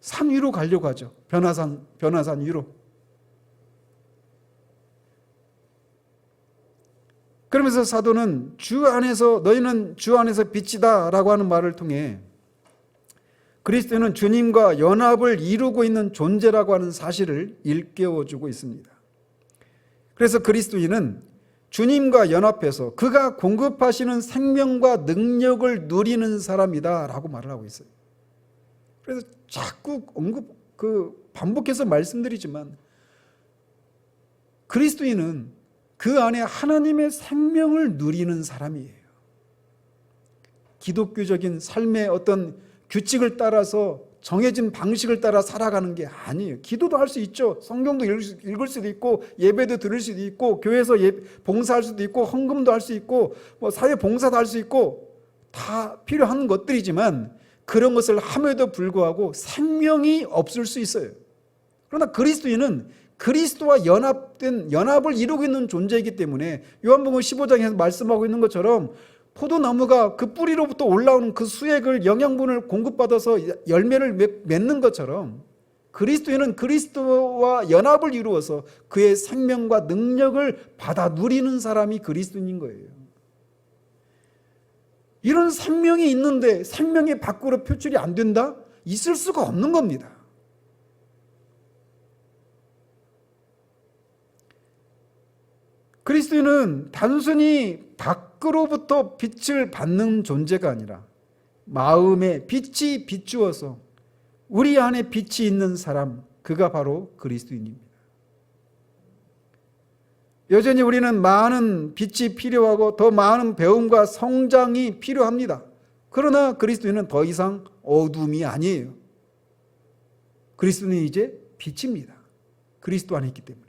A: 산 위로 가려고 하죠. 변화산 위로. 그러면서 사도는 너희는 주 안에서 빛이다 라고 하는 말을 통해 그리스도는 주님과 연합을 이루고 있는 존재라고 하는 사실을 일깨워주고 있습니다. 그래서 그리스도인은 주님과 연합해서 그가 공급하시는 생명과 능력을 누리는 사람이다 라고 말을 하고 있어요. 그래서 자꾸 반복해서 말씀드리지만 그리스도인은 그 안에 하나님의 생명을 누리는 사람이에요. 기독교적인 삶의 어떤 규칙을 따라서 정해진 방식을 따라 살아가는 게 아니에요. 기도도 할 수 있죠. 성경도 읽을 수도 있고 예배도 들을 수도 있고 교회에서 봉사할 수도 있고 헌금도 할 수 있고 사회 봉사도 할 수 있고 다 필요한 것들이지만 그런 것을 함에도 불구하고 생명이 없을 수 있어요. 그러나 그리스도인은 그리스도와 연합을 이루고 있는 존재이기 때문에 요한복음 15장에서 말씀하고 있는 것처럼 포도나무가 그 뿌리로부터 올라오는 그 수액을 영양분을 공급받아서 열매를 맺는 것처럼 그리스도인은 그리스도와 연합을 이루어서 그의 생명과 능력을 받아 누리는 사람이 그리스도인인 거예요. 이런 생명이 있는데 생명이 밖으로 표출이 안 된다? 있을 수가 없는 겁니다. 그리스도인은 단순히 밖으로부터 빛을 받는 존재가 아니라 마음에 빛이 비추어서 우리 안에 빛이 있는 사람, 그가 바로 그리스도인입니다. 여전히 우리는 많은 빛이 필요하고 더 많은 배움과 성장이 필요합니다. 그러나 그리스도인은 더 이상 어둠이 아니에요. 그리스도는 이제 빛입니다. 그리스도 안에 있기 때문에.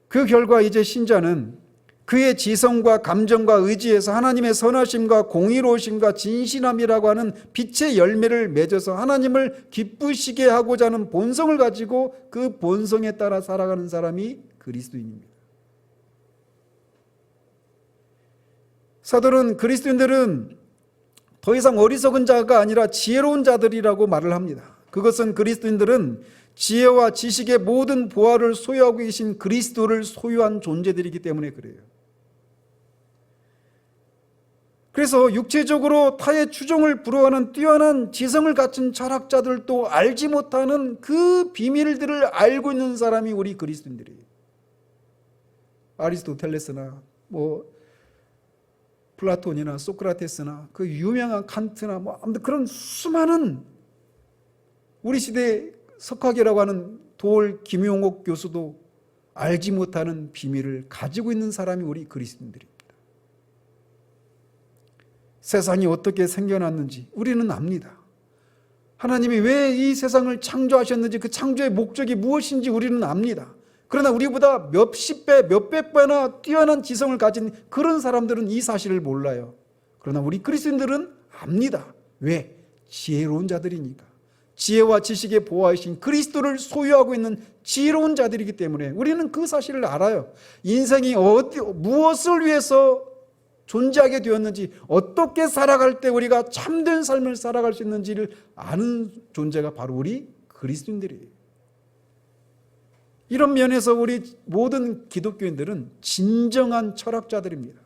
A: 그 결과 이제 신자는 그의 지성과 감정과 의지에서 하나님의 선하심과 공의로우심과 진실함이라고 하는 빛의 열매를 맺어서 하나님을 기쁘시게 하고자 하는 본성을 가지고 그 본성에 따라 살아가는 사람이 그리스도인입니다. 사도는 그리스도인들은 더 이상 어리석은 자가 아니라 지혜로운 자들이라고 말을 합니다. 그것은 그리스도인들은 지혜와 지식의 모든 보화를 소유하고 계신 그리스도를 소유한 존재들이기 때문에 그래요. 그래서 육체적으로 타의 추종을 불허하는 뛰어난 지성을 갖춘 철학자들도 알지 못하는 그 비밀들을 알고 있는 사람이 우리 그리스도인들이에요. 아리스토텔레스나 플라톤이나 소크라테스나 그 유명한 칸트나 아무튼 그런 수많은 우리 시대의 석학이라고 하는 도올 김용옥 교수도 알지 못하는 비밀을 가지고 있는 사람이 우리 그리스도인들입니다. 세상이 어떻게 생겨났는지 우리는 압니다. 하나님이 왜 이 세상을 창조하셨는지 그 창조의 목적이 무엇인지 우리는 압니다. 그러나 우리보다 몇십 배, 몇백 배나 뛰어난 지성을 가진 그런 사람들은 이 사실을 몰라요. 그러나 우리 그리스도인들은 압니다. 왜? 지혜로운 자들이니까. 지혜와 지식의 보화이신 그리스도를 소유하고 있는 지혜로운 자들이기 때문에 우리는 그 사실을 알아요. 인생이 무엇을 위해서 존재하게 되었는지, 어떻게 살아갈 때 우리가 참된 삶을 살아갈 수 있는지를 아는 존재가 바로 우리 그리스도인들이에요. 이런 면에서 우리 모든 기독교인들은 진정한 철학자들입니다.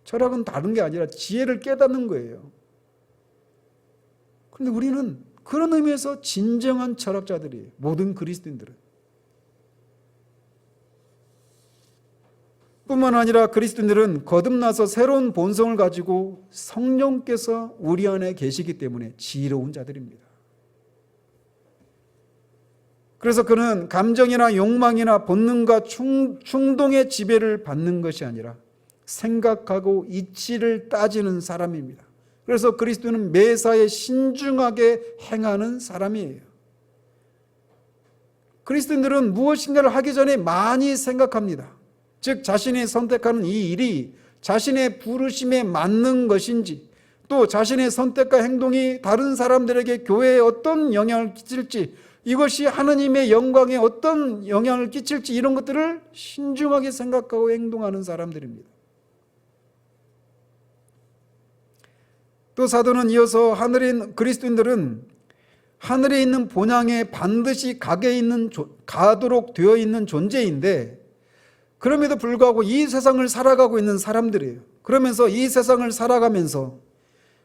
A: 철학은 다른 게 아니라 지혜를 깨닫는 거예요. 그런데 우리는 그런 의미에서 진정한 철학자들이에요. 모든 그리스도인들은. 뿐만 아니라 그리스도인들은 거듭나서 새로운 본성을 가지고 성령께서 우리 안에 계시기 때문에 지혜로운 자들입니다. 그래서 그는 감정이나 욕망이나 본능과 충동의 지배를 받는 것이 아니라 생각하고 이치를 따지는 사람입니다. 그래서 그리스도는 매사에 신중하게 행하는 사람이에요. 그리스도인들은 무엇인가를 하기 전에 많이 생각합니다. 즉 자신이 선택하는 이 일이 자신의 부르심에 맞는 것인지, 또 자신의 선택과 행동이 다른 사람들에게 교회에 어떤 영향을 끼칠지, 이것이 하나님의 영광에 어떤 영향을 끼칠지, 이런 것들을 신중하게 생각하고 행동하는 사람들입니다. 또 사도는 이어서 그리스도인들은 하늘에 있는 본향에 반드시 가도록 되어 있는 존재인데, 그럼에도 불구하고 이 세상을 살아가고 있는 사람들이에요. 그러면서 이 세상을 살아가면서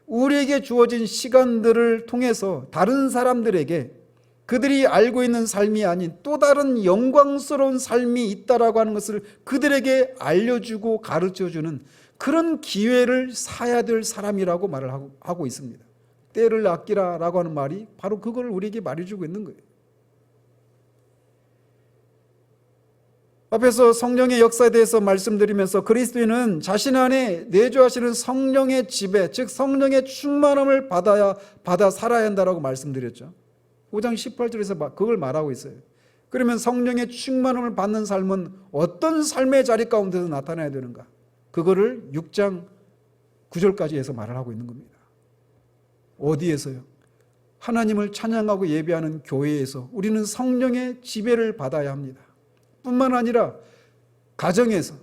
A: 우리에게 주어진 시간들을 통해서 다른 사람들에게 그들이 알고 있는 삶이 아닌 또 다른 영광스러운 삶이 있다라고 하는 것을 그들에게 알려주고 가르쳐주는 그런 기회를 사야 될 사람이라고 말을 하고 있습니다. 때를 아끼라라고 하는 말이 바로 그걸 우리에게 말해주고 있는 거예요. 앞에서 성령의 역사에 대해서 말씀드리면서 그리스도인은 자신 안에 내주하시는 성령의 지배, 즉 성령의 충만함을 받아 살아야 한다라고 말씀드렸죠. 5장 18절에서 그걸 말하고 있어요. 그러면 성령의 충만함을 받는 삶은 어떤 삶의 자리 가운데서 나타나야 되는가? 그거를 6장 9절까지 해서 말을 하고 있는 겁니다. 어디에서요? 하나님을 찬양하고 예배하는 교회에서 우리는 성령의 지배를 받아야 합니다. 뿐만 아니라 가정에서,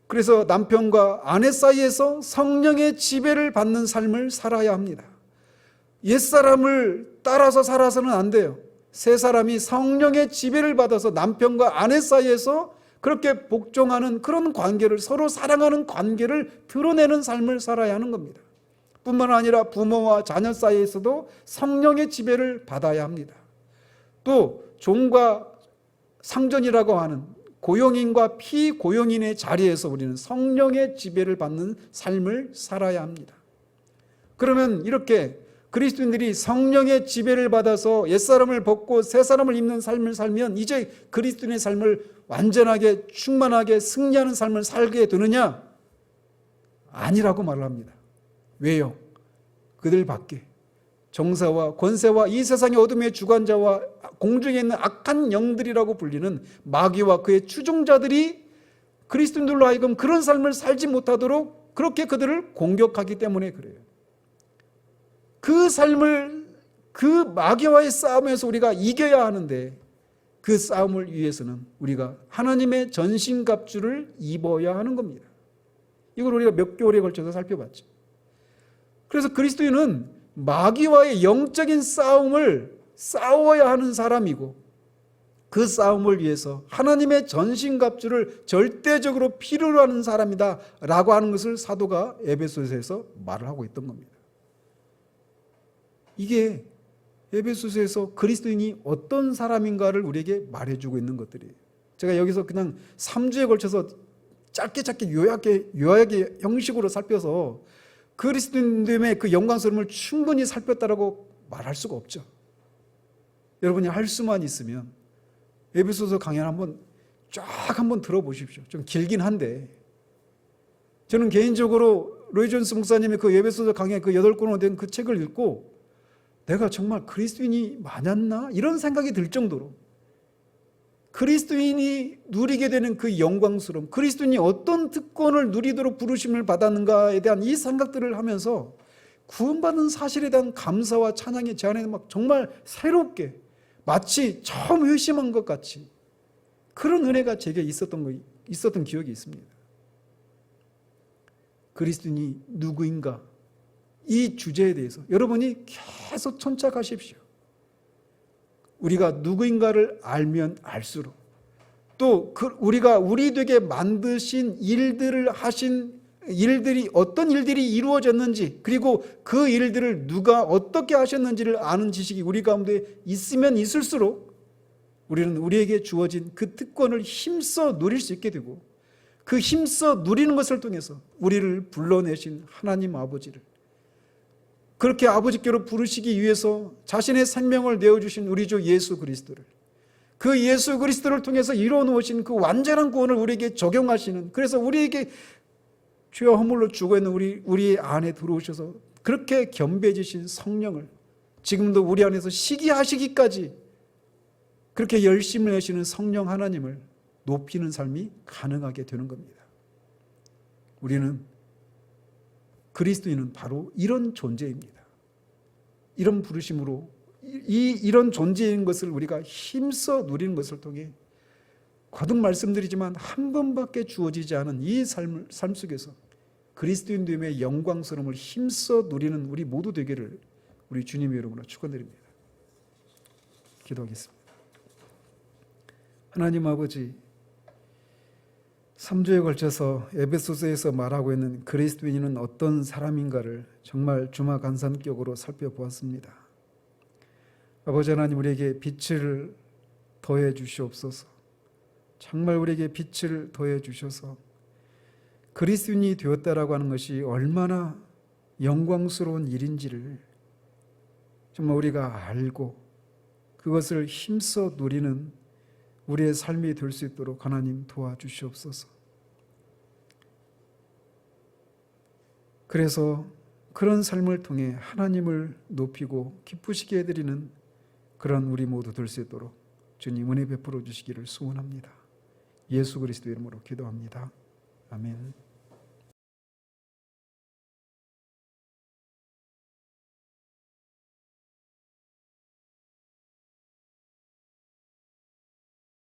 A: 그래서 남편과 아내 사이에서 성령의 지배를 받는 삶을 살아야 합니다. 옛사람을 따라서 살아서는 안 돼요. 새 사람이 성령의 지배를 받아서 남편과 아내 사이에서 그렇게 복종하는 그런 관계를, 서로 사랑하는 관계를 드러내는 삶을 살아야 하는 겁니다. 뿐만 아니라 부모와 자녀 사이에서도 성령의 지배를 받아야 합니다. 또 종과 상전이라고 하는 고용인과 피고용인의 자리에서 우리는 성령의 지배를 받는 삶을 살아야 합니다. 그러면 이렇게 그리스도인들이 성령의 지배를 받아서 옛사람을 벗고 새사람을 입는 삶을 살면 이제 그리스도인의 삶을 완전하게 충만하게 승리하는 삶을 살게 되느냐? 아니라고 말을 합니다. 왜요? 그들 밖에 정사와 권세와 이 세상의 어둠의 주관자와 공중에 있는 악한 영들이라고 불리는 마귀와 그의 추종자들이 그리스도인들로 하여금 그런 삶을 살지 못하도록 그렇게 그들을 공격하기 때문에 그래요. 그 삶을, 그 마귀와의 싸움에서 우리가 이겨야 하는데 그 싸움을 위해서는 우리가 하나님의 전신갑주를 입어야 하는 겁니다. 이걸 우리가 몇 개월에 걸쳐서 살펴봤죠. 그래서 그리스도인은 마귀와의 영적인 싸움을 싸워야 하는 사람이고, 그 싸움을 위해서 하나님의 전신갑주를 절대적으로 필요로 하는 사람이다 라고 하는 것을 사도가 에베소서에서 말을 하고 있던 겁니다. 이게 에베소서에서 그리스도인이 어떤 사람인가를 우리에게 말해주고 있는 것들이에요. 제가 여기서 그냥 3주에 걸쳐서 짧게 요약의 형식으로 살펴서 그리스도인됨의 그 영광스러움을 충분히 살폈다라고 말할 수가 없죠. 여러분이 할 수만 있으면 에베소서 강연 한번 들어보십시오. 좀 길긴 한데, 저는 개인적으로 로이 존스 목사님의 그 에베소서 강연 그 8권으로 된 그 책을 읽고 내가 정말 그리스도인이 맞았나? 이런 생각이 들 정도로 그리스도인이 누리게 되는 그 영광스러움, 그리스도인이 어떤 특권을 누리도록 부르심을 받았는가에 대한 이 생각들을 하면서 구원받은 사실에 대한 감사와 찬양이 제 안에 막 정말 새롭게 마치 처음 회심한 것 같이 그런 은혜가 제게 있었던 기억이 있습니다. 그리스도인이 누구인가? 이 주제에 대해서 여러분이 계속 천착하십시오. 우리가 누구인가를 알면 알수록 또 우리가 우리 되게 만드신 일들을 하신 일들이 어떤 일들이 이루어졌는지 그리고 그 일들을 누가 어떻게 하셨는지를 아는 지식이 우리 가운데 있으면 있을수록 우리는 우리에게 주어진 그 특권을 힘써 누릴 수 있게 되고 그 힘써 누리는 것을 통해서 우리를 불러내신 하나님 아버지를 그렇게 아버지께로 부르시기 위해서 자신의 생명을 내어주신 우리 주 예수 그리스도를 그 예수 그리스도를 통해서 이루어놓으신 그 완전한 구원을 우리에게 적용하시는 그래서 우리에게 죄와 허물로 죽어있는 우리 안에 들어오셔서 그렇게 겸비해주신 성령을 지금도 우리 안에서 시기하시기까지 그렇게 열심을 내시는 성령 하나님을 높이는 삶이 가능하게 되는 겁니다. 우리는 그리스도인은 바로 이런 존재입니다. 이런 부르심으로 이런 존재인 것을 우리가 힘써 누리는 것을 통해 거듭 말씀드리지만 한 번밖에 주어지지 않은 이 삶 속에서 그리스도인됨의 영광스러움을 힘써 누리는 우리 모두 되기를 우리 주님의 이름으로 축원드립니다. 기도하겠습니다. 하나님 아버지, 3주에 걸쳐서 에베소서에서 말하고 있는 그리스도인은 어떤 사람인가를 정말 주마간산격으로 살펴보았습니다. 아버지 하나님, 우리에게 빛을 더해 주시옵소서. 정말 우리에게 빛을 더해 주셔서 그리스도인이 되었다라고 하는 것이 얼마나 영광스러운 일인지를 정말 우리가 알고 그것을 힘써 누리는 우리의 삶이 될 수 있도록 하나님 도와주시옵소서. 그래서 그런 삶을 통해 하나님을 높이고 기쁘시게 해드리는 그런 우리 모두 될 수 있도록 주님 은혜 베풀어 주시기를 소원합니다. 예수 그리스도 이름으로 기도합니다. 아멘.